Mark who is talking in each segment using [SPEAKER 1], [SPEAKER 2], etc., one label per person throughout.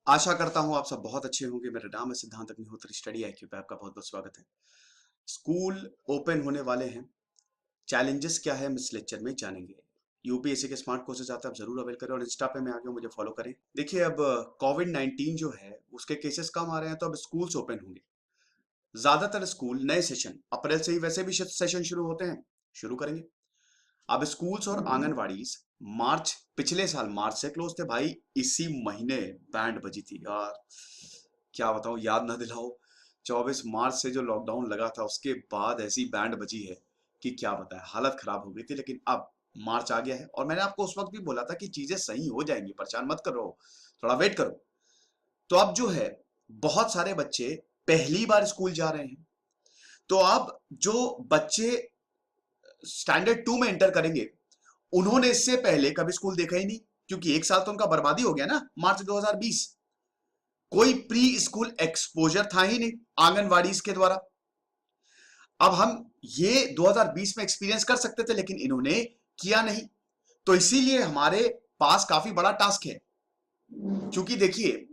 [SPEAKER 1] आशा करता हूँ आप सब बहुत अच्छे होंगे। मेरा नाम है सिद्धांत अग्निहोत्री, स्टडी आईक्यू पे आपका बहुत बहुत स्वागत है। स्कूल ओपन होने वाले हैं। चैलेंजेस क्या है हम इस लेक्चर में जानेंगे। यूपीएससी के स्मार्ट कोर्सेज आते हैं, आप जरूर अवेल करें और इंस्टा पे मैं आ गया हूं, मुझे फॉलो करें। देखिए, अब कोविड-19 जो है उसके केसेस कम आ रहे हैं, तो अब स्कूल्स ओपन होंगे। ज्यादातर स्कूल नए सेशन अप्रैल से ही, वैसे भी सेशन शुरू होते हैं, शुरू करेंगे। अब स्कूल्स और आंगनवाड़ीज मार्च, पिछले साल मार्च से क्लोज थे भाई। इसी महीने बैंड बजी थी यार, क्या बताऊं, याद ना दिलाओ। 24 मार्च से जो लॉकडाउन लगा था उसके बाद ऐसी बैंड बजी है कि क्या बताएं, हालत खराब हो गई थी। लेकिन अब मार्च आ गया है और मैंने आपको उस वक्त भी बोला था कि चीजें सही हो जाएंगी, परेशान मत करो, थोड़ा वेट करो। तो अब जो है, बहुत सारे बच्चे पहली बार स्कूल जा रहे हैं। तो अब जो बच्चे स्टैंडर्ड 2 में एंटर करेंगे, उन्होंने इससे पहले कभी स्कूल देखा ही नहीं, क्योंकि एक साल तो उनका बर्बादी हो गया ना, मार्च 2020। कोई प्री स्कूल एक्सपोजर था ही नहीं आंगनवाड़ी के द्वारा। अब हम ये 2020 में एक्सपीरियंस कर सकते थे, लेकिन इन्होंने किया नहीं। तो इसीलिए हमारे पास काफी बड़ा टास्क है। क्योंकि देखिए,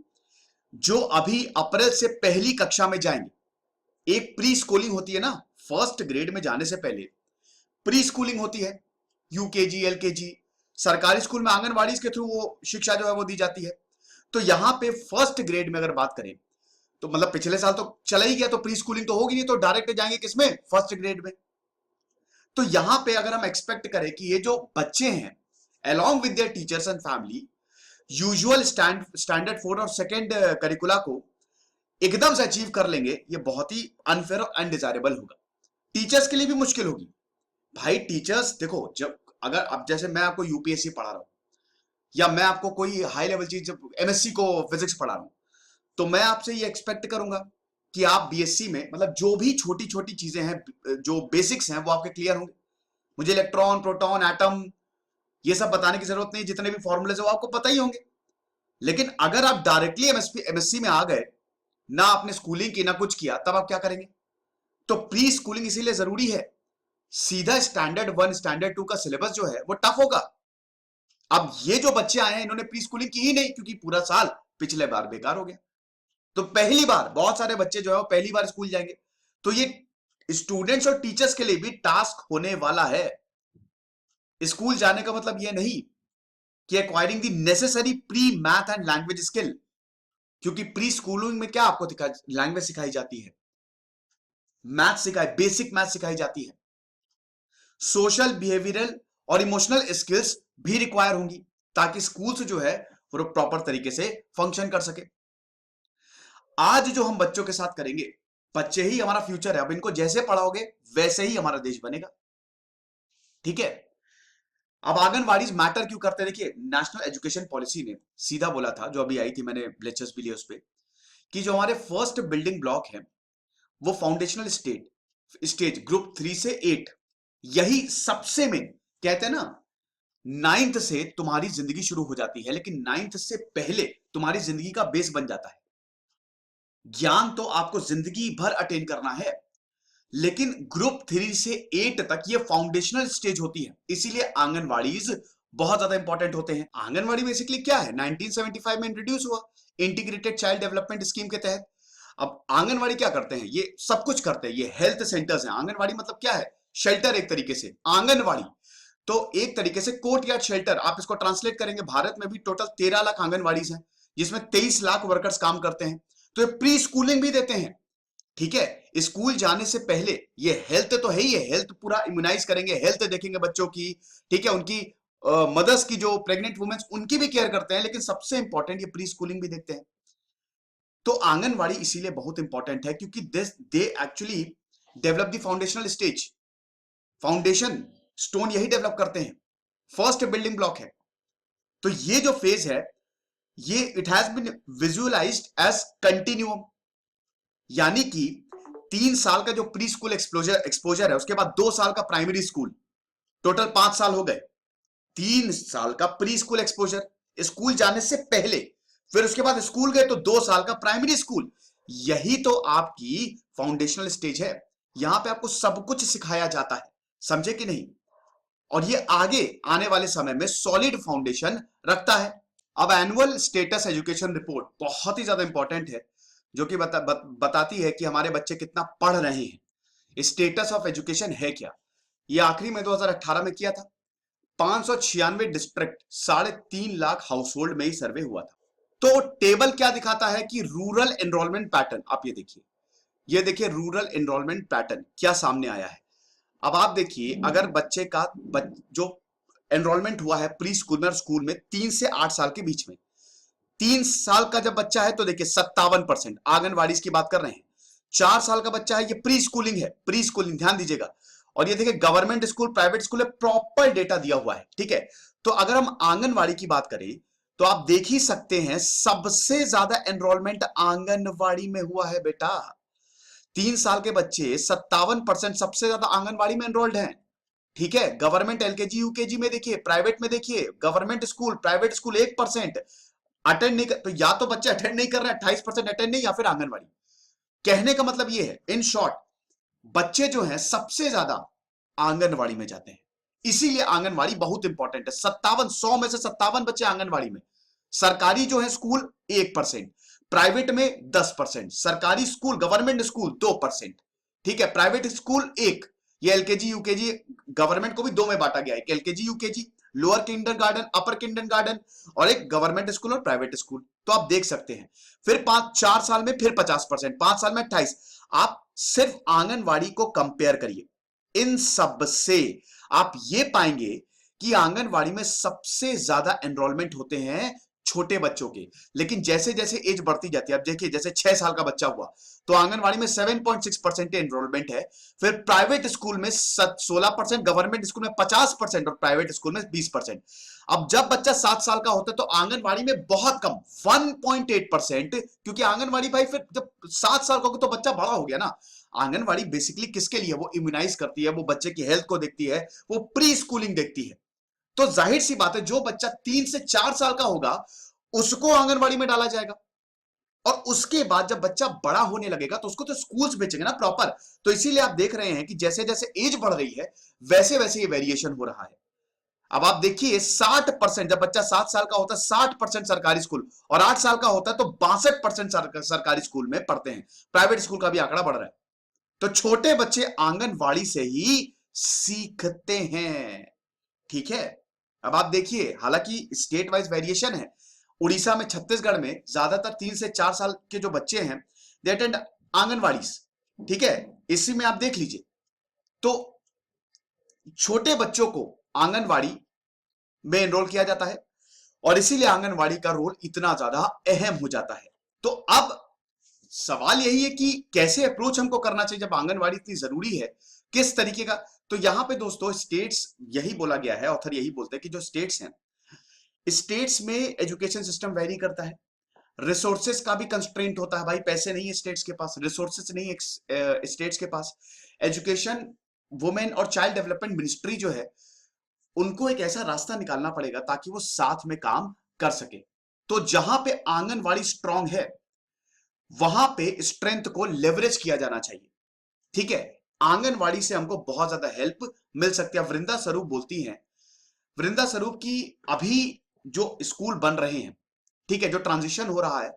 [SPEAKER 1] जो अभी अप्रैल से पहली कक्षा में जाएंगे, एक प्री स्कूलिंग होती है ना, फर्स्ट ग्रेड में जाने से पहले प्री स्कूलिंग होती है, यूकेजी एलकेजी। सरकारी स्कूल में आंगनवाड़ी के थ्रू वो शिक्षा जो है वो दी जाती है। तो यहां पे फर्स्ट ग्रेड में अगर बात करें, तो मतलब पिछले साल तो चला ही गया, तो प्री स्कूलिंग तो होगी नहीं, तो डायरेक्ट जाएंगे किसमें, फर्स्ट ग्रेड में। तो यहां पे अगर हम एक्सपेक्ट करें कि ये जो बच्चे हैं, along with their teachers and family, usual standard 4 और सेकेंड करिकुला को एकदम से अचीव कर लेंगे, ये बहुत ही अनफेयर और अनडिजायरेबल होगा। टीचर्स के लिए भी मुश्किल होगी भाई। टीचर्स देखो, जब अगर अब जैसे मैं आपको यूपीएससी पढ़ा रहा हूं, या मैं आपको कोई हाई लेवल चीज, एमएससी को फिजिक्स पढ़ा रहा हूं, तो मैं आपसे ये एक्सपेक्ट करूंगा कि आप बीएससी में, मतलब जो भी छोटी छोटी चीजें हैं, जो बेसिक्स हैं, वो आपके क्लियर होंगे। मुझे इलेक्ट्रॉन, प्रोटॉन, एटम, ये सब बताने की जरूरत नहीं, जितने भी फॉर्मूले वो आपको पता ही होंगे। लेकिन अगर आप डायरेक्टली एमएससी में आ गए, ना आपने स्कूलिंग की ना कुछ किया, तब आप क्या करेंगे। तो प्री स्कूलिंग इसीलिए जरूरी है। सीधा स्टैंडर्ड 1 स्टैंडर्ड 2 का सिलेबस जो है वो टफ होगा। अब ये जो बच्चे आए हैं, इन्होंने प्री स्कूलिंग की ही नहीं, क्योंकि पूरा साल पिछले बार बेकार हो गया। तो पहली बार बहुत सारे बच्चे जो है वो पहली बार स्कूल जाएंगे। तो ये स्टूडेंट्स और टीचर्स के लिए भी टास्क होने वाला है। स्कूल जाने का मतलब यह नहीं कि acquiring the necessary pre math and language skill, क्योंकि प्री स्कूलिंग में क्या आपको लैंग्वेज सिखाई जाती है, मैथ सिखाई, बेसिक मैथ सिखाई जाती है। सोशल, बिहेवियरल और इमोशनल स्किल्स भी रिक्वायर होंगी, ताकि स्कूल्स जो है वो प्रॉपर तरीके से फंक्शन कर सके। आज जो हम बच्चों के साथ करेंगे, बच्चे ही हमारा फ्यूचर है। अब इनको जैसे पढ़ाओगे वैसे ही हमारा देश बनेगा। ठीक है। अब आंगनवाड़ी मैटर क्यों करते हैं, देखिए, नेशनल एजुकेशन पॉलिसी ने सीधा बोला था, जो अभी आई थी, मैंने लेक्चर्स भी लिए उस पर, कि जो हमारे फर्स्ट बिल्डिंग ब्लॉक है, वो फाउंडेशनल स्टेज ग्रुप 3 से 8, यही सबसे मेन। कहते हैं ना, 9th से तुम्हारी जिंदगी शुरू हो जाती है, लेकिन 9th से पहले तुम्हारी जिंदगी का बेस बन जाता है। ज्ञान तो आपको जिंदगी भर अटेन करना है, लेकिन ग्रुप 3 से 8 तक ये फाउंडेशनल स्टेज होती है। इसीलिए आंगनवाड़ीज बहुत ज्यादा इंपॉर्टेंट होते हैं। आंगनवाड़ी बेसिकली क्या है, 1975 में इंट्रोड्यूस हुआ इंटीग्रेटेड चाइल्ड डेवलपमेंट स्कीम के तहत। अब आंगनवाड़ी क्या करते हैं, ये सब कुछ करते हैं, ये हेल्थ सेंटर्स हैं। आंगनवाड़ी मतलब क्या है, शेल्टर। एक तरीके से आंगनवाड़ी तो एक तरीके से कोर्ट यार्ड शेल्टर, आप इसको ट्रांसलेट करेंगे। भारत में भी टोटल 13 लाख आंगनवाड़ीज हैं, जिसमें 23 लाख वर्कर्स काम करते हैं। तो ये प्री स्कूलिंग भी देते हैं। ठीक है। स्कूल जाने से पहले ये हेल्थ तो है ही है, हेल्थ पूरा इम्यूनाइज करेंगे, हेल्थ देखेंगे बच्चों की। ठीक है। उनकी मदर्स की, जो प्रेग्नेंट वुमेन्स, उनकी भी केयर करते हैं, लेकिन सबसे इंपॉर्टेंट ये प्री स्कूलिंग भी देखते हैं। तो आंगनवाड़ी इसीलिए बहुत इंपॉर्टेंट है, क्योंकि this they actually develop the foundational stage. Foundation stone यही डेवलप करते हैं, फर्स्ट बिल्डिंग ब्लॉक है। तो ये जो फेज है, ये it has been visualised as continuum, यानी कि 3 साल का जो प्री स्कूल एक्सपोजर है, उसके बाद 2 साल का प्राइमरी स्कूल, टोटल 5 साल हो गए। 3 साल का प्री स्कूल एक्सपोजर स्कूल जाने से पहले, फिर उसके बाद स्कूल गए तो 2 साल का प्राइमरी स्कूल। यही तो आपकी फाउंडेशनल स्टेज है। यहां पे आपको सब कुछ सिखाया जाता है, समझे कि नहीं। और ये आगे आने वाले समय में सॉलिड फाउंडेशन रखता है। अब एनुअल स्टेटस एजुकेशन रिपोर्ट बहुत ही ज्यादा इंपॉर्टेंट है, जो कि बताती है कि हमारे बच्चे कितना पढ़ रहे हैं। स्टेटस ऑफ एजुकेशन है क्या, ये आखिरी में 2018 में किया था। 596 डिस्ट्रिक्ट, 3.5 लाख हाउसहोल्ड में ही सर्वे हुआ था। तो टेबल क्या दिखाता है कि रूरल एनरोलमेंट पैटर्न, आप ये देखिए, ये देखिए रूरल एनरोलमेंट पैटर्न क्या सामने आया है। अब आप देखिए, अगर बच्चे का जो एनरोलमेंट हुआ है प्री स्कूल में और स्कूल में 3 से 8 साल के बीच में, 3 साल का जब बच्चा है तो देखिए 57%, आंगनवाड़ी की बात कर रहे हैं। 4 साल का बच्चा है, ये प्री स्कूलिंग है, प्री स्कूलिंग ध्यान दीजिएगा। और ये देखिए गवर्नमेंट स्कूल प्राइवेट स्कूल है, प्रॉपर डेटा दिया हुआ है, ठीक है। तो अगर हम आंगनवाड़ी की बात करें तो आप देख ही सकते हैं सबसे ज्यादा एनरोलमेंट आंगनवाड़ी में हुआ है बेटा। 3 साल के बच्चे 57% सबसे ज्यादा आंगनवाड़ी में एनरोल्ड हैं, ठीक है। गवर्नमेंट एलकेजी यूकेजी में देखिए, प्राइवेट में देखिए, government school private school 1% attend नहीं कर, तो या तो बच्चे अटेंड नहीं कर रहे हैं 28% अटेंड नहीं, या फिर आंगनवाड़ी। कहने का मतलब ये है इन शॉर्ट, बच्चे जो हैं सबसे ज्यादा आंगनवाड़ी में जाते हैं, इसीलिए आंगनवाड़ी बहुत इंपॉर्टेंट है। 57, 100 में से 57 बच्चे आंगनवाड़ी में। सरकारी जो है स्कूल 1%, प्राइवेट में 10%, सरकारी स्कूल गवर्नमेंट स्कूल 2%, ठीक है। प्राइवेट स्कूल 1, ये एलकेजी यूकेजी गवर्नमेंट को भी 2 में बांटा गया है, एलकेजी यूकेजी, लोअर किंडरगार्टन, अपर किंडरगार्टन, और एक गवर्नमेंट स्कूल और प्राइवेट स्कूल। तो आप देख सकते हैं फिर 4 साल में फिर 50%, 5 साल में 28। आप सिर्फ आंगनवाड़ी को कंपेयर करिए इन सब से, आप ये पाएंगे कि आंगनवाड़ी में सबसे ज्यादा एनरोलमेंट होते हैं छोटे बच्चों के। लेकिन जैसे जैसे एज बढ़ती जाती है, अब देखिए जैसे 6 साल का बच्चा हुआ तो आंगनवाड़ी में 7.6% एनरोलमेंट है। फिर प्राइवेट स्कूल में 16%, गवर्नमेंट स्कूल में 50% और प्राइवेट स्कूल में 20%। अब जब बच्चा 7 साल का होता है तो आंगनवाड़ी में बहुत कम 1.8%, क्योंकि आंगनवाड़ी भाई फिर जब 7 साल का हो तो बच्चा बड़ा हो गया ना। आंगनवाड़ी बेसिकली किसके लिए, वो इम्यूनाइज करती है, वो बच्चे की हेल्थ को देखती है, वो प्री स्कूलिंग देखती है। तो जाहिर सी बात है जो बच्चा 3 से 4 साल का होगा उसको आंगनवाड़ी में डाला जाएगा, और उसके बाद जब बच्चा बड़ा होने लगेगा तो उसको तो स्कूल्स भेजेंगे ना प्रॉपर। तो इसीलिए आप देख रहे हैं कि जैसे जैसे एज बढ़ रही है वैसे वैसे ये वेरिएशन हो रहा है। अब आप देखिए 60%, जब बच्चा 7 साल का होता है 60% सरकारी स्कूल, और 8 साल का होता है तो 62% सरकारी स्कूल में पढ़ते हैं। प्राइवेट स्कूल का भी आंकड़ा बढ़ रहा है। तो छोटे बच्चे आंगनवाड़ी से ही सीखते हैं, ठीक है। अब आप देखिए, हालांकि स्टेट वाइज वेरिएशन है। उड़ीसा में, छत्तीसगढ़ में ज्यादातर 3 से 4 साल के जो बच्चे हैं दे अटेंड आंगनवाड़ी, ठीक है। इसी में आप देख लीजिए, तो छोटे बच्चों को आंगनवाड़ी में एनरोल किया जाता है, और इसीलिए आंगनवाड़ी का रोल इतना ज्यादा अहम हो जाता है। तो अब सवाल यही है कि कैसे अप्रोच हमको करना चाहिए जब आंगनवाड़ी इतनी जरूरी है, किस तरीके का। तो यहां पे दोस्तों स्टेट्स, यही बोला गया है, ऑथर यही बोलते हैं कि जो स्टेट्स हैं, स्टेट्स में एजुकेशन सिस्टम वेरी करता है। रिसोर्सेस का भी कंस्ट्रेंट होता है भाई, पैसे नहीं है स्टेट्स के पास, रिसोर्सेस नहीं है स्टेट्स के पास। एजुकेशन, वुमेन और चाइल्ड डेवलपमेंट मिनिस्ट्री जो है, उनको एक ऐसा रास्ता निकालना पड़ेगा ताकि वो साथ में काम कर सके। तो जहां पे आंगनवाड़ी स्ट्रांग है वहां पे स्ट्रेंथ को लेवरेज किया जाना चाहिए, ठीक है। आंगनवाड़ी से हमको बहुत ज्यादा हेल्प मिल सकती है। वृंदा स्वरूप बोलती हैं, वृंदा स्वरूप की अभी जो स्कूल बन रहे हैं, ठीक है, जो ट्रांजिशन हो रहा है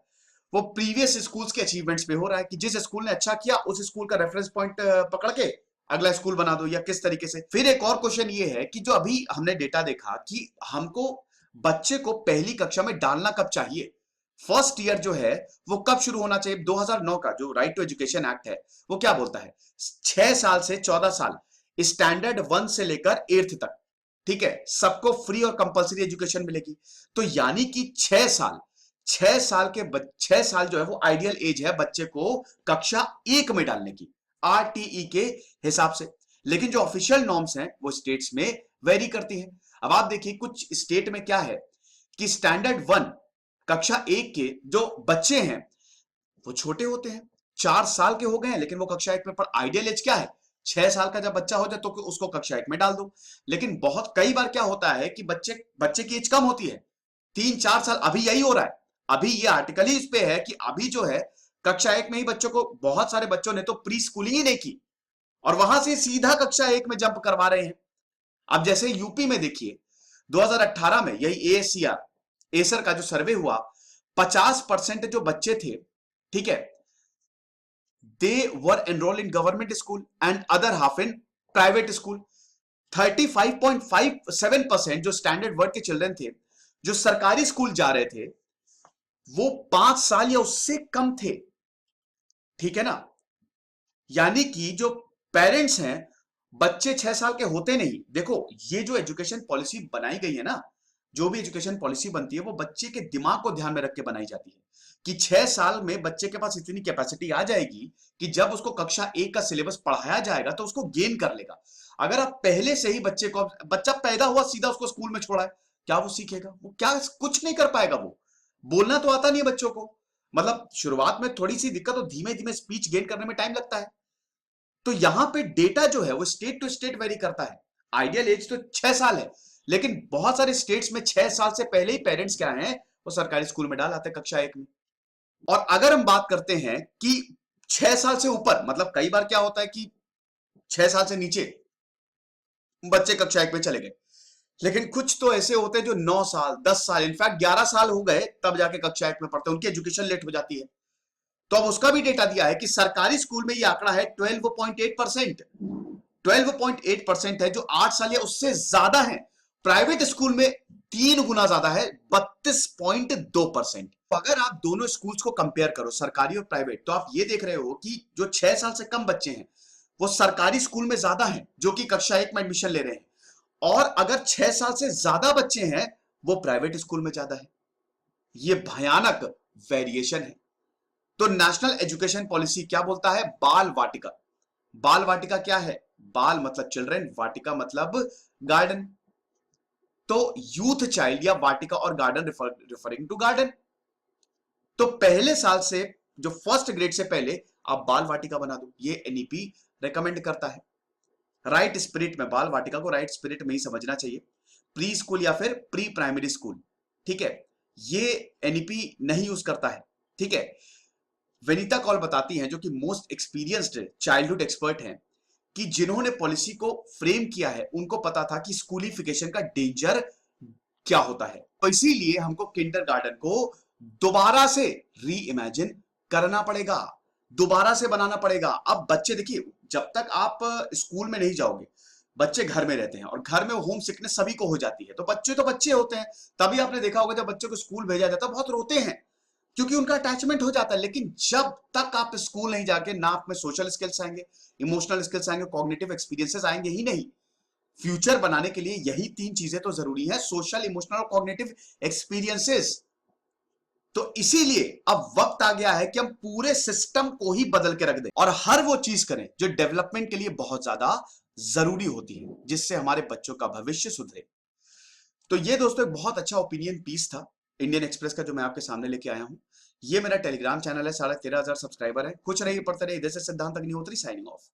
[SPEAKER 1] वो प्रीवियस स्कूल्स के अचीवमेंट्स पे हो रहा है, कि जिस स्कूल ने अच्छा किया उस स्कूल का रेफरेंस पॉइंट पकड़ के अगला स्कूल बना दो, या किस तरीके से। फिर एक और क्वेश्चन ये है कि जो अभी हमने डेटा देखा कि हमको बच्चे को पहली कक्षा में डालना कब चाहिए, फर्स्ट ईयर जो है वो कब शुरू होना चाहिए। 2009 का जो राइट टू एजुकेशन एक्ट है वो क्या बोलता है, 6 साल से 14 साल, स्टैंडर्ड 1 से लेकर 8th तक, ठीक है, सबको फ्री और कंपलसरी एजुकेशन मिलेगी। तो यानी कि 6 साल, 6 साल जो है वो आइडियल एज है बच्चे को कक्षा 1 में डालने की, आरटीई के हिसाब से। लेकिन जो ऑफिशियल नॉर्म्स हैं वो स्टेट्स में वेरी करती हैं। अब आप देखिए कुछ स्टेट में क्या है कि स्टैंडर्ड 1, कक्षा 1 के जो बच्चे हैं वो छोटे होते हैं, 4 साल के हो गए हैं, लेकिन वो कक्षा 1 में पढ़, आइडियल एज क्या है, 6 साल का जब बच्चा हो जाए तो उसको कक्षा 1 में डाल दो। लेकिन बहुत कई बार क्या होता है कि बच्चे की एज कम होती है, 3-4 साल, अभी यही हो रहा है। अभी ये आर्टिकल ही इस पे है कि अभी जो है कक्षा 1 में ही बच्चों को, बहुत सारे बच्चों ने तो प्री स्कूलिंग ही नहीं की और वहां से सीधा कक्षा 1 में जंप करवा रहे हैं। अब जैसे यूपी में देखिए 2018 में यही एएससीआर, एसर का जो सर्वे हुआ, 50% जो बच्चे थे, ठीक है, they were enrol in government school and other half in private school. 35.57% जो स्टैंडर्ड वर्ड के चिल्ड्रन थे जो सरकारी स्कूल जा रहे थे, वो 5 साल या उससे कम थे, ठीक है ना। यानी कि जो पेरेंट्स हैं, बच्चे 6 साल के होते नहीं। देखो, ये जो एजुकेशन पॉलिसी बनाई गई है ना, जो भी एजुकेशन पॉलिसी बनती है वो बच्चे के दिमाग को ध्यान में रख के बनाई जाती है कि 6 साल में बच्चे के पास इतनी कैपेसिटी आ जाएगी कि जब उसको कक्षा 1 का सिलेबस पढ़ाया जाएगा तो उसको गेन कर लेगा। अगर आप पहले से ही बच्चा पैदा हुआ सीधा उसको स्कूल में छोड़ा है, क्या वो सीखेगा? वो क्या, कुछ नहीं कर पाएगा। वो बोलना तो आता नहीं है बच्चों को, मतलब शुरुआत में थोड़ी सी दिक्कत, तो धीमे धीमे स्पीच गेन करने में टाइम लगता है। तो यहां पे डेटा जो है वो स्टेट टू स्टेट वेरी करता है। आइडियल एज तो 6 साल है, लेकिन बहुत सारे स्टेट्स में 6 साल से पहले ही पेरेंट्स क्या हैं, वो सरकारी स्कूल में डाल आते हैं कक्षा 1 में। और अगर हम बात करते हैं कि 6 साल से ऊपर, मतलब कई बार क्या होता है कि 6 साल से नीचे बच्चे कक्षा 1 में चले गए, लेकिन कुछ तो ऐसे होते हैं जो 9 साल, 10 साल, इनफैक्ट 11 साल हो गए तब जाके कक्षा 1 में पढ़ते हैं, उनकी एजुकेशन लेट हो जाती है। तो अब उसका भी डेटा दिया है कि सरकारी स्कूल में यह आंकड़ा है 12.8%। 12.8% है जो 8 साल या उससे ज्यादा है। प्राइवेट स्कूल में 3 गुना ज्यादा है, 32.2%। तो अगर आप दोनों स्कूल्स को कंपेयर करो, सरकारी और प्राइवेट, तो आप ये देख रहे हो कि जो 6 साल से कम बच्चे हैं वो सरकारी स्कूल में ज्यादा हैं जो कि कक्षा 1 में एडमिशन ले रहे हैं, और अगर 6 साल से ज्यादा बच्चे हैं वो प्राइवेट स्कूल में ज्यादा है। ये भयानक वेरिएशन है। तो नेशनल एजुकेशन पॉलिसी क्या बोलता है? बाल वाटिका। बाल वाटिका क्या है? बाल मतलब चिल्ड्रन, वाटिका मतलब गार्डन। तो यूथ चाइल्ड या वाटिका और गार्डन रिफरिंग टू गार्डन। तो पहले साल से, जो फर्स्ट ग्रेड से पहले, आप बाल वाटिका बना दो, ये एनईपी रेकमेंड करता है। राइट स्पिरिट में, बाल वाटिका को राइट स्पिरिट में ही समझना चाहिए। प्री स्कूल या फिर प्री प्राइमरी स्कूल, ठीक है, ये एनईपी नहीं यूज करता है, ठीक है। विनीता कौल बताती हैं, जो कि मोस्ट एक्सपीरियंस्ड चाइल्डहुड एक्सपर्ट हैं, कि जिन्होंने पॉलिसी को फ्रेम किया है उनको पता था कि स्कूलिफिकेशन का डेंजर क्या होता है। तो इसीलिए हमको किंडरगार्टन को दोबारा से री इमेजिन करना पड़ेगा, दोबारा से बनाना पड़ेगा। अब बच्चे देखिए, जब तक आप स्कूल में नहीं जाओगे, बच्चे घर में रहते हैं, और घर में होम सिकनेस सभी को हो जाती है। तो बच्चे होते हैं, तभी आपने देखा होगा जब बच्चों को स्कूल भेजा जाता है बहुत रोते हैं, क्योंकि उनका अटैचमेंट हो जाता है। लेकिन जब तक आप स्कूल नहीं जाके, ना आप में सोशल स्किल्स आएंगे, इमोशनल स्किल्स आएंगे, कॉग्निटिव एक्सपीरियंसेस आएंगे ही नहीं। फ्यूचर बनाने के लिए यही 3 चीजें तो जरूरी है, सोशल, इमोशनल और कॉग्निटिव एक्सपीरियंसेस। तो इसीलिए अब वक्त आ गया है कि हम पूरे सिस्टम को ही बदल के रख दें और हर वो चीज करें जो डेवलपमेंट के लिए बहुत ज्यादा जरूरी होती है, जिससे हमारे बच्चों का भविष्य सुधरे। तो ये दोस्तों एक बहुत अच्छा ओपिनियन पीस था इंडियन एक्सप्रेस का, जो मैं आपके सामने लेके आया हूं। ये मेरा टेलीग्राम चैनल है, 13,500 सब्सक्राइबर है। कुछ रहिए, पढ़ते रहिए। इधर से सिद्धांत अग्निहोत्री, साइनिंग ऑफ।